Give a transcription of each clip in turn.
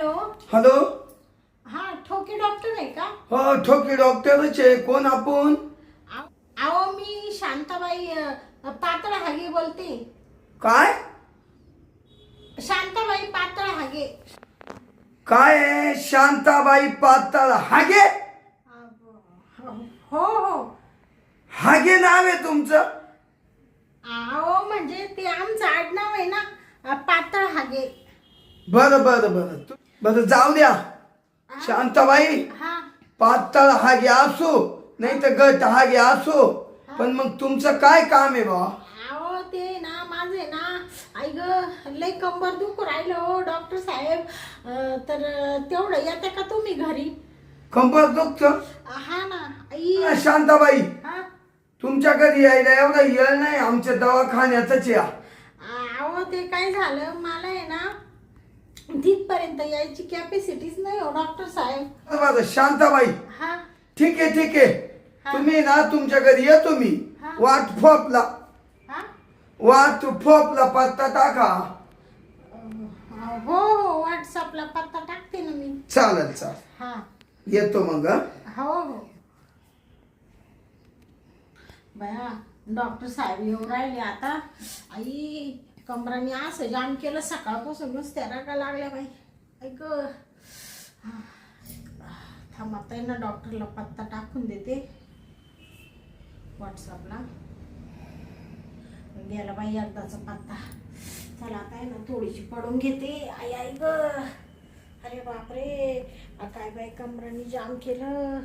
Hello hello. हा ठोके doctor आहे का? हो ठोके डॉक्टरच आहे. कोण आपण? अहो मी शांताबाई पातळ हागे बोलते. काय शांताबाई पातळ हागे. काय आहे? शांताबाई पाताळ हागे? हो हो. हागे नाव आहे तुमचं? अहो म्हणजे ते आमचं आडनाव आहे ना, पातळ हागे. बरं बरं बरं बरं जाऊ द्या. शांताबाई हा पाताळ हागे असो नाही तर गट हागे असो, पण मग तुमचं काय काम आहे बा? अहो ते ना माझे ना आई ग लय कंबर दुखू राहिलं हो डॉक्टर साहेब. तर तेवढं येते का तुम्ही घरी? कंबर दुखतं? हा ना आई. शांताबाई हा तुमच्या घरी यायला एवढा येळ नाही, आमच्या दवाखान्यातच या. अहो ते काय झालं मला आहे ना तिथपर्यंत यायची कॅपॅसिटीच नाही हो डॉक्टर साहेब. बरं शांताबाई हा ठीक आहे ठीक आहे. हा. तुम्ही ना तुमच्या घरी येतो मी. हा. वाट फोपला हा वाट फोपला पत्ता टाका. हो हो व्हॉट्सअपला पत्ता टाकते ना मी. चालेल चालेल हा येतो मग. हो हो. बया डॉक्टर साहेब येऊन राहिले आता. आई कमराने असं जाम केलं सकाळपासून नुसत्या रागा लागल्या बाई. ऐक थांब आता आहे ना डॉक्टरला पत्ता टाकून देते व्हॉट्सअपला. गेला बाई एकदाचा पत्ता. चला आता आहे ना थोडीशी पडून घेते. आई आई ग अरे बापरे काय बाई कमराने जाम केलं.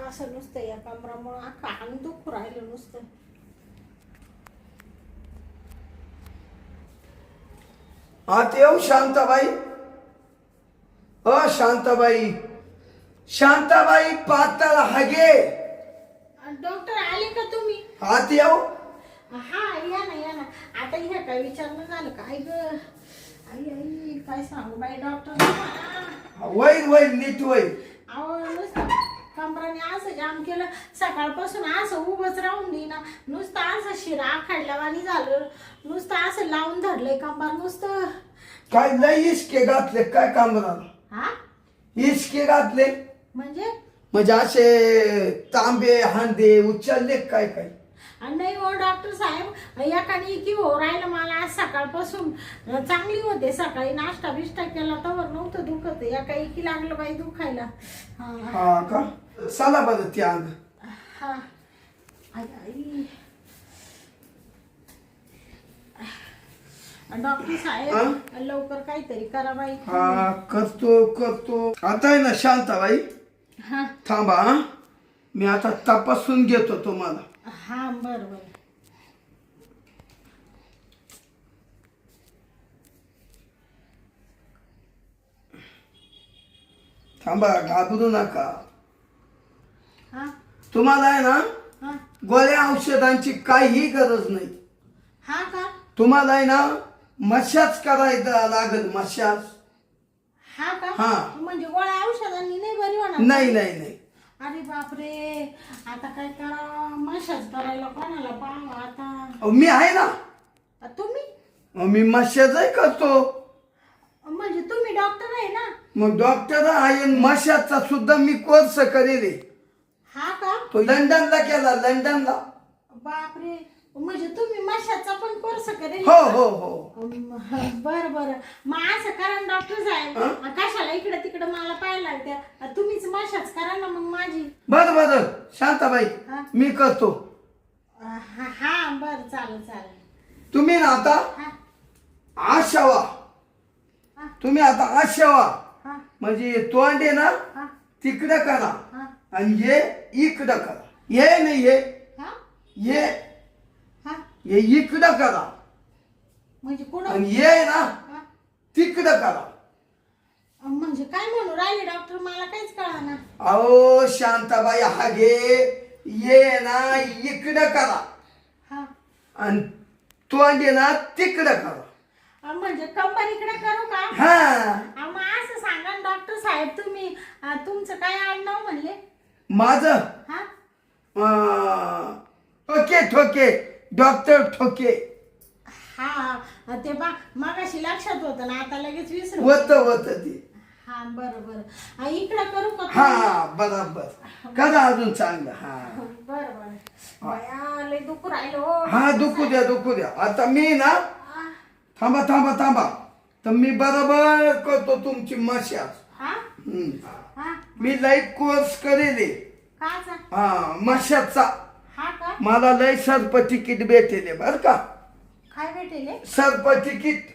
असं नुसतं या कमरामुळं अख्खा अंग दुखू राहिलं नुसतं. आत येऊ शांताबाई? शांताबाई शांताबाई पाताळ हागे डॉक्टर आले का तुम्ही? आत येऊ? हा या ना या ना. आता ह्या काय विचारणं झालं काय ग आई आई काय सांगू बाई डॉक्टर. वैर वैर नीट वैर. अहो नुसतं कमराने असं जाम केलं सकाळपासून. असं उभंच राहून देईना नुसतं. असं शिरा आखडल्यावानी झालं नुसतं. असं लावून धरलंय कंबर नुसतं. काय लय इशके घातले काय काम झालं? हा इशके घातले म्हणजे असे तांबे हांदे उचलले काय काय? नाही हो डॉक्टर साहेब एकाने की हो राहिलं मला आज सकाळपासून. चांगली होते सकाळी नाश्ता बिष्टा केला तर नव्हतं दुखत. एका एकी लागलं बाई दुखायला. हा का? चला बरं त्या अंग. हा आई आई डॉक्टर साहेब लवकर काहीतरी करा बाई. हा करतो करतो. आता आहे ना शांताबाई हा थांबा हा. मी आता तपासून घेतो तुम्हाला. हा बर बर. थांबा घाबरू नका. हा तुम्हाला आहे ना हा गोळ्या औषधांची काही गरज नाही. हा का? तुम्हाला आहे ना मशाज करायचा लागेल. मशाज. हा का? हा. म्हणजे गोळ्या औषधांनी नाही बरी होणार? नाही नाही नाही. अरे बापरे आता काय करा? मशाज करायला कोणाला पाहावं आता? अहो, मी आहे ना. तुम्ही मी मशाजही करतो. म्हणजे तुम्ही डॉक्टर आहे ना? मग डॉक्टर आहे. मशाजचा सुद्धा मी कोर्स करेल. हा का? तो लंडनला केला. लंडनला. बापरे म्हणजे तुम्ही मशाजचा पण कोर्स करेल? हो हो हो. बर बर. मग असं करा ना डॉक्टर साहेब. कशाला इकडे तिकडे मला पाहायला लागत्या? तुम्हीच मशाज करा ना मग माझी. बरं बरं शांताबाई हा. मी करतो. हा बर चालेल चालेल. तुम्ही ना आता हा आशावा. हा. तुम्ही आता आशावा हा म्हणजे तोंड आहे ना हा तिकडं करा हा आणि हे इकडं करा. हे नाही हे हा हे हा हे इकडं करा म्हणजे कोण? आणि हे आहे ना तिकडं करा. म्हणजे काय म्हणू राहिले डॉक्टर? मला काहीच कळना. अहो शांताबाई हागे ये ना इकडं करा हा आणि तोंड आहे ना तिकडं करा. म्हणजे कंबर इकडे करू का? हा मग असं सांगा ना डॉक्टर साहेब तुम्ही तुमचं काय आडनाव म्हणले? माझं हा ठोके ठोके डॉक्टर ठोके. हा ते मगाशी लक्षात होतं ना, आता लगेच विसरू. होत ते. हा बरोबर. इकडं करू का? हा बरोबर करा अजून चांगलं. हा बरोबर. बाया लय दुखू राहिलो. हा दुखू द्या. आता मी ना थांबा तर मी बरोबर करतो तुमची मशाज. हा हा मी लाईफ कोर्स करेल काचा? हा मशाजचा. हा का? मला लय सर्प तिकीट भेटेल बर का. काय भेटेल? सर्प तिकीट.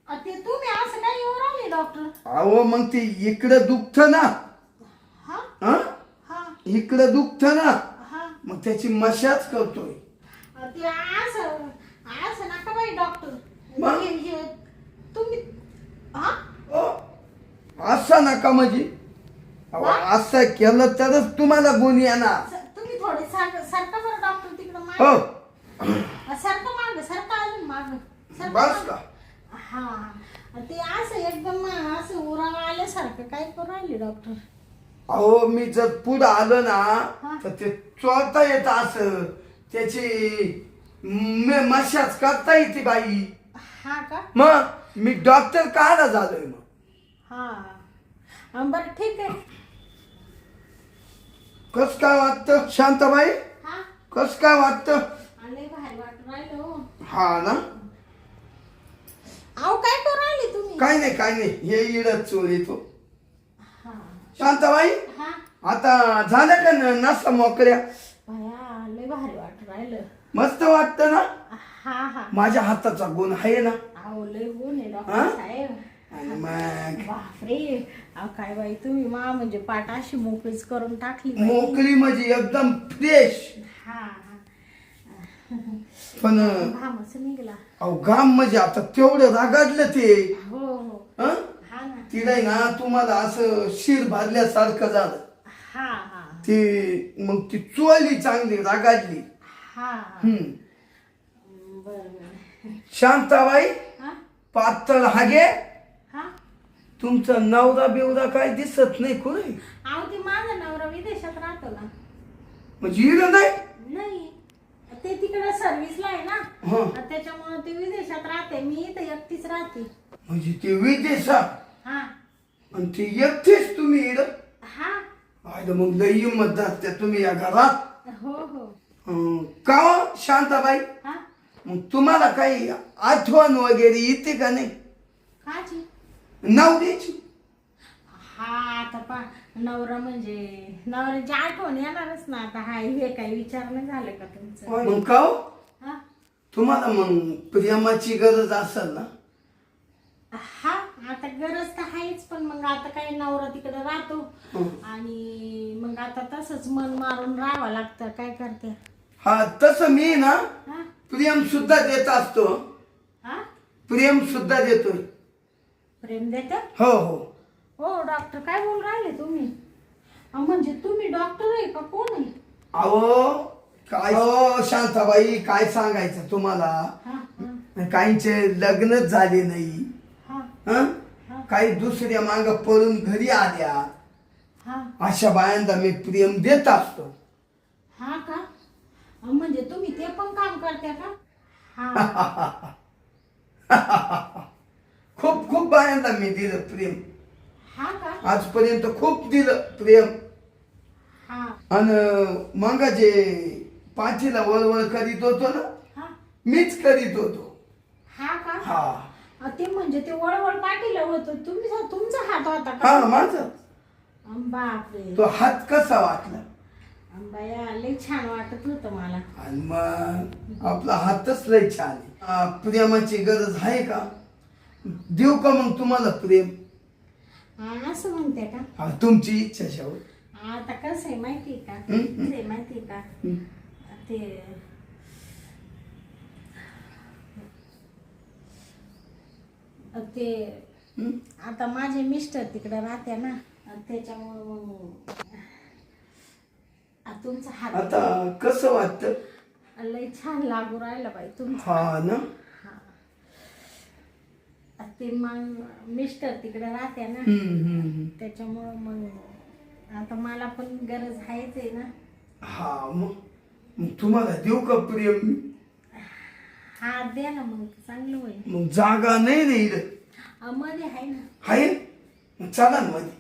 ते तुम्ही असं काय येऊन राहिले डॉक्टर? अहो मग ते इकडं दुखत ना. हा हा हा इकडं दुखत ना, हा. मग त्याची मशाज करतोय. ते असं नका बाई डॉक्टर. मग? हे तुम्ही हा ओ, असं नका म्हणजे अहो, असं केलं तरच तुम्हाला गुण येणार. तुम्ही थोडे सारखं बरं डॉक्टर तिकडं माग. हो सारखं अजून माग. बस का. हा ते असं एकदम असं उरावा आल्यासारखं काय करू राहिले डॉक्टर? अहो मी जर पुढं आलो ना हा. तर ते चोरता येत असं त्याची मशाज करता येते बाई. हा का? मग मी डॉक्टर कायला झालोय मग. हा बरं ठीक आहे. कस काय वाटतं शांताबाई? हा कस काय वाटतं? आले बाहेर वाटून राहिलो. हा ना. अहो काय करू राहिले तुम्ही? काय नाही हे इडच चोर येतो. हा शांताबाई हा आता झालं का नसा मोकळ्या? भया लय भारी वाटून राहिलं. मस्त वाटतं ना. हा माझ्या हाताचा गुण आहे ना. अहो लय गुण आहे हा? डॉक्टर साहेब. आणि मग बापरे. काय बाई तुम्ही म्हणजे पाठ अशी मोकळीच करून टाकली बाई. मोकळी म्हणजे एकदम फ्रेश. हा पण घामच निघला. अहो घाम म्हणजे आता तेवढं रागाडलं ते. हो हं? हा ना. तिला ना तुम्हाला असं शिर भरल्यासारखं झालं. हा ती मग ती चोळली चांगली रागाडली. हा बरं. शांताबाई हा पातळ हागे. हा तुमचा नवरा बिवरा काय दिसत नाही कोणी. अहो ते माझा नवरा विदेशात राहतो ना. म्हणजे हिरं नाही. नाही ते तिकडे सर्व्हिसला आहे ना. हं. त्याच्यामुळे ते विदेशात राहते. मी इथं एकटीच राहते. म्हणजे ते विदेशात हा आणि ती एकटीच तुम्ही हिरं. हा आयलं मग लई हिंमत दाखते तुम्ही या घरात. हो का हो शांताबाई? हा मग तुम्हाला काही आठवण वगैरे येते का नाही काची? नवरीची? हा आता नवरा म्हणजे नवऱ्याची आठवण येणारच ना. आता हे काही विचारणं झालं का तुमचं? मग का हो? हा तुम्हाला मग प्रेमाची गरज असेल ना. हा आता गरज तर आहेच. पण मग आता काही नवरा तिकडे राहतो हं. आणि मग आता तसंच मन मारून राहावं लागतं. काय करते? हा तसं मी ना हा प्रेम सुद्धा देत असतो. हा प्रेम सुद्धा देतोय. प्रेम देत? हो हो डॉक्टर काय बोल राहिले तुम्ही? म्हणजे तुम्ही डॉक्टर आहे का कोण आहे? अहो काय हो शांताबाई काय सांगायचं तुम्हाला. हा हा काहींचे लग्नच झाले नाही. हा हं? हा. काही दुसऱ्या माग पळून घरी आल्या. हा अशा बायांना मी प्रेम देत असतो. हा का? म्हणजे तुम्ही ते पण काम करता का? हा खूप बायांना मी दिलं प्रेम. हा का? आजपर्यंत खूप दिलं प्रेम. हा आणि मग जे पाठीला वळवळ करीत होतो ना हा मीच करीत होतो. हा का? हा ते म्हणजे ते वळवळ पाठीला होतं. तुमचा हात होता हा का? माझा. बापरे. तो हात कसा वाटला. बाया लय छान वाटत होतं मला. आणि मग आपला हातच लय छान आहे. प्रेमाची गरज आहे का? देऊ का मग तुम्हाला प्रेम? असं म्हणते का? तुमची इच्छा शेवट. आता कसं आहे माहिती का? हम्म. ते माहिती का? ते आता माझे मिस्टर तिकडे राहते ना. त्याच्यामुळे मग तुमचा हात आता कसं वाटतं? लय छान लागू राहिला बाई तुमचा. हा ना. ते मग मिस्टर तिकडे राहते ना. त्याच्यामुळं मग आता मला पण गरज आहेच आहे ना. हा मग तुम्हाला देऊ का प्रेम? हा द्या ना मग चांगलं होईल. मग जागा नाही ना इथं मध्ये आहे ना. आहे मग चला ना मध्ये.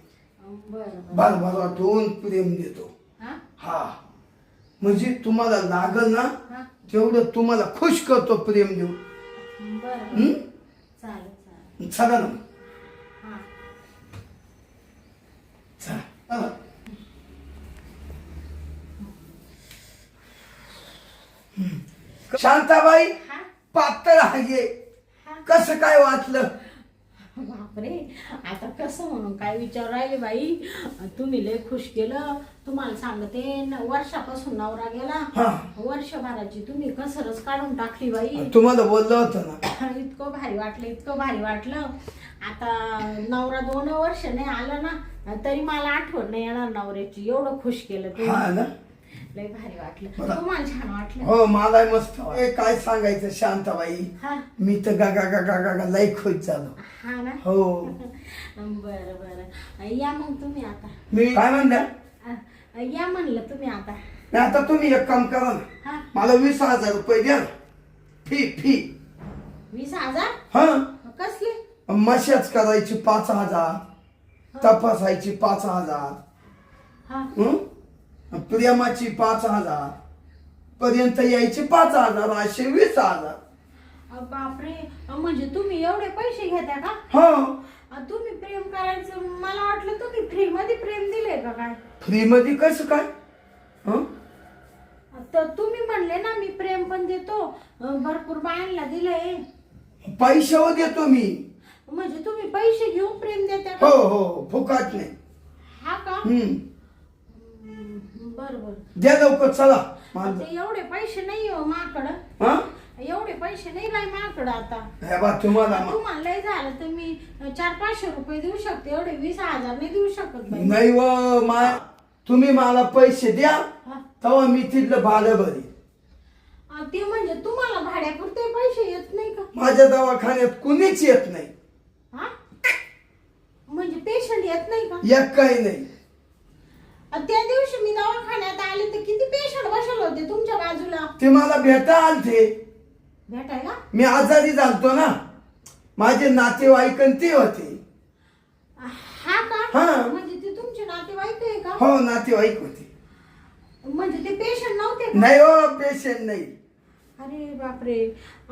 बरं बार वाटून प्रेम देतो. हा हा म्हणजे तुम्हाला लागल ना हा तेवढं तुम्हाला खुश करतो प्रेम देऊ. बरं चालेल चालेल. चला ना हा चला. शांताबाई हा पातळ आहे कसं काय वाटलं? बापरे आता कसं म्हणून काय विचार राहिले बाई. तुम्ही लय खुश केलं. तुम्हाला सांगते वर्षापासून नवरा गेला. हा वर्षभराची तुम्ही कसरच काढून टाकली बाई. तुम्हाला बोललो होतं ना. इतकं भारी वाटलं इतकं भारी वाटलं. आता नवरा 2 वर्ष नाही आला ना तरी मला आठवण नाही येणार नवऱ्याची. एवढं खुश केलं तुम्ही. हा ना लय भारी वाटलं. बरं. तुम्हाला छान वाटलं. हो मला मस्त ए, काय सांगायचं शांताबाई हा मी तर गागा गागा गागा लय खुश झालो. हा ना. हो बरं बरं या मग तुम्ही आता. मी काय म्हणल्या या म्हणलं तुम्ही आता. नाही आता तुम्ही एक काम करा ना हा मला 20,000 रुपये द्या ना. फी 20,000 हा कसले. मशाज करायची 5,000 तपासायची 5,000 हा प्रेमाची 5,000 पर्यंत यायची 5,000 असे 20,000. बापरे म्हणजे तुम्ही एवढे पैसे घेता का. हो तुम्ही प्रेम करायचं मला वाटलं तुम्ही फ्री मध्ये प्रेम दिले का काय. फ्री मध्ये कसं काय हं? तर तुम्ही म्हणले ना मी प्रेम पण देतो भरपूर बायांना दिलंय. पैशावर देतो मी. म्हणजे तुम्ही पैसे घेऊन प्रेम देता हो का. हो फुकाट नाही. हा का. बर बर. द्या लवकर चला ते एवढे पैसे नाही हो माझ्याकडं. हा एवढे पैसे नाही बाई माझ्याकडं आता. हे बा तुम्हाला तुम्हाला लय झालं तर मी 400-500 रुपये देऊ शकते. एवढे 20,000 नाही देऊ शकत बाई. नाही व माय तुम्ही मला पैसे द्या हा. तेव्हा मी तिथलं भाडं भरी. ते म्हणजे तुम्हाला भाड्यापुरते पैसे येत नाही का. माझ्या दवाखान्यात कुणीच येत नाही. हा म्हणजे पेशंट येत नाही का. एक काही नाही. त्या दिवशी मी दवाखान्यात आले तर किती पेशंट बसले होते तुमच्या बाजूला. ते मला भेटा आलते. भेटायला. मी आजारी झालतो ना माझे नातेवाईक आणि ते होते. हा का. हा. म्हणजे ते तुमचे नातेवाईक आहे का. हो नातेवाईक होते. म्हणजे ते पेशंट नव्हते का? नाही हो पेशंट नाही. अरे बापरे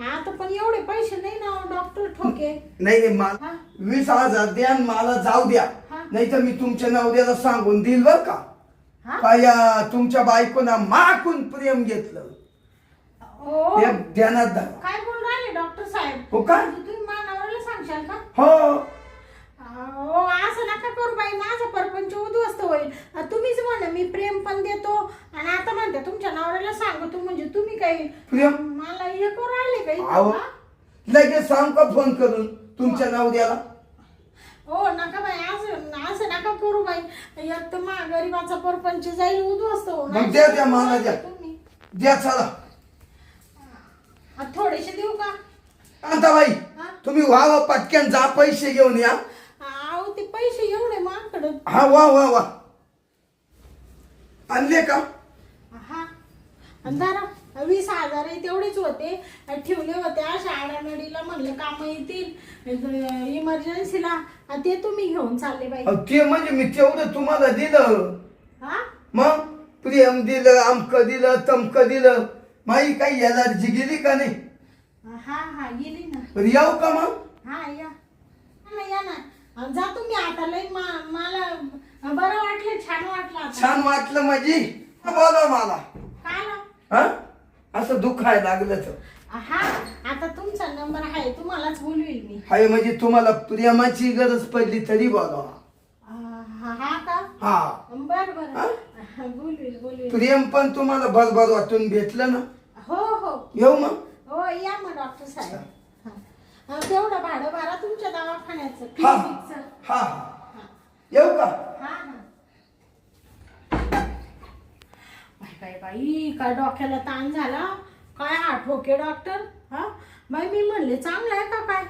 आता पण एवढे पैसे नाही ना डॉक्टर ठोके. नाही नाही मला हा 20,000 द्या आणि मला जाऊ द्या. हा. नाही तर मी तुमच्या नवऱ्याला सांगून देईल बर का. हा काय तुमच्या बायकोना माकून प्रेम घेतलं. ओ हे ध्यानात धरा. काय बोल राहिले डॉक्टर साहेब. हो का? म्हणजे तुम्ही माझ्या नवऱ्याला सांगशाल का. हो असं नका करू बाई माझा परपंच उद्ध्वस्त होईल. तुम्हीच म्हणा मी प्रेम पण देतो आणि आता म्हणते तुमच्या नवऱ्याला सांगतो. म्हणजे तुम्ही काही प्रेम मला हे करू राहिले काही. अहो लगेच सांग का फोन करून तुमच्या नवऱ्याला. हो नका बाई असं नका करू बाई. एक तर मा गरीबाचा परपंच जाईल उद्ध्वस्त होणार. मग द्या मला द्या. तुम्ही द्या चला. थोडेसे देऊ का. कांताबाई हा? तुम्ही व्हा पटक्यान जा पैसे घेऊन या. अहो ते पैसे एवढे माझ्याकडं. हा वा आणले का. हा अंधारा 20,000 आहे तेवढेच होते. ठेवले होते अशा आडानडीला म्हणलं काम येतील इमर्जन्सीला. ते तुम्ही घेऊन चालले बाई. ते म्हणजे मी तेवढं तुम्हाला दिलं. हा मग प्रेम दिलं आमक दिलं तमक दिलं. माई काही एलर्जी गेली का नाही. हा गेली ना. पण येऊ का मग. हा या ना जा तुम्ही आता. लय मला बरं वाटलं छान वाटलं आता. छान वाटलं म्हणजे बोला मला. काय ना. हा असं दुखायला लागलं तर. हा आता तुमचा नंबर आहे तुम्हालाच बोलवेल मी. हाय म्हणजे तुम्हाला प्रेमाची गरज पडली तरी बोला. हा का. हा बर बोलवेल. प्रेम पण तुम्हाला भरभर वाटून भेटलं ना. हो येऊ मग. हो या मग डॉक्टर साहेब. तेवढं भाडं भरा तुमच्या दवाखान्याचं हा क्लिनिकचं. हा येऊ का. हा बाई काय डोक्याला ताण झाला. काय हा ठोके डॉक्टर. हा बाई मी म्हणले चांगलं आहे का काय.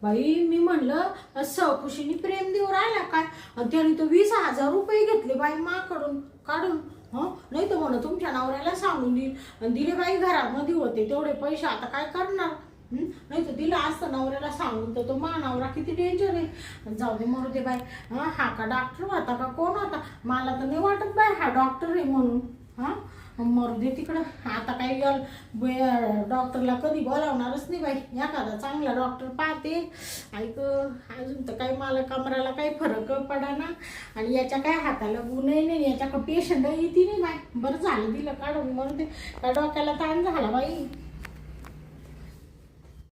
बाई मी म्हणलं सकुशीने प्रेम देऊ राहिला काय. आणि त्याने तो 20,000 रुपये घेतले बाई माकडून काढून. हं नाही तर म्हणा तुमच्या नवऱ्याला सांगून देईल आणि दिले बाई घरामध्ये होते तेवढे पैसे, आता काय करणार? नाही तर दिला असतं नवऱ्याला सांगून, तर तो नवरा किती डेंजर आहे. जाऊ दे मरू दे बाई. हा का डॉक्टर होता का कोण होता? मला तर नाही वाटत बाई हा डॉक्टर आहे म्हणून. हां मरू दे तिकडं. आता काही डॉक्टरला कधी बोलावणारच नाही बाई. एखादा चांगला डॉक्टर पाहते. ऐक अजून तर काही मला कमराला काही फरक पडाना आणि याच्या काय हाताला गुणही नाही, याच्या पेशंट येते नाही बाई. बरं झालं दिलं काढून, मरू दे. काय डोक्याला ताण झाला बाई.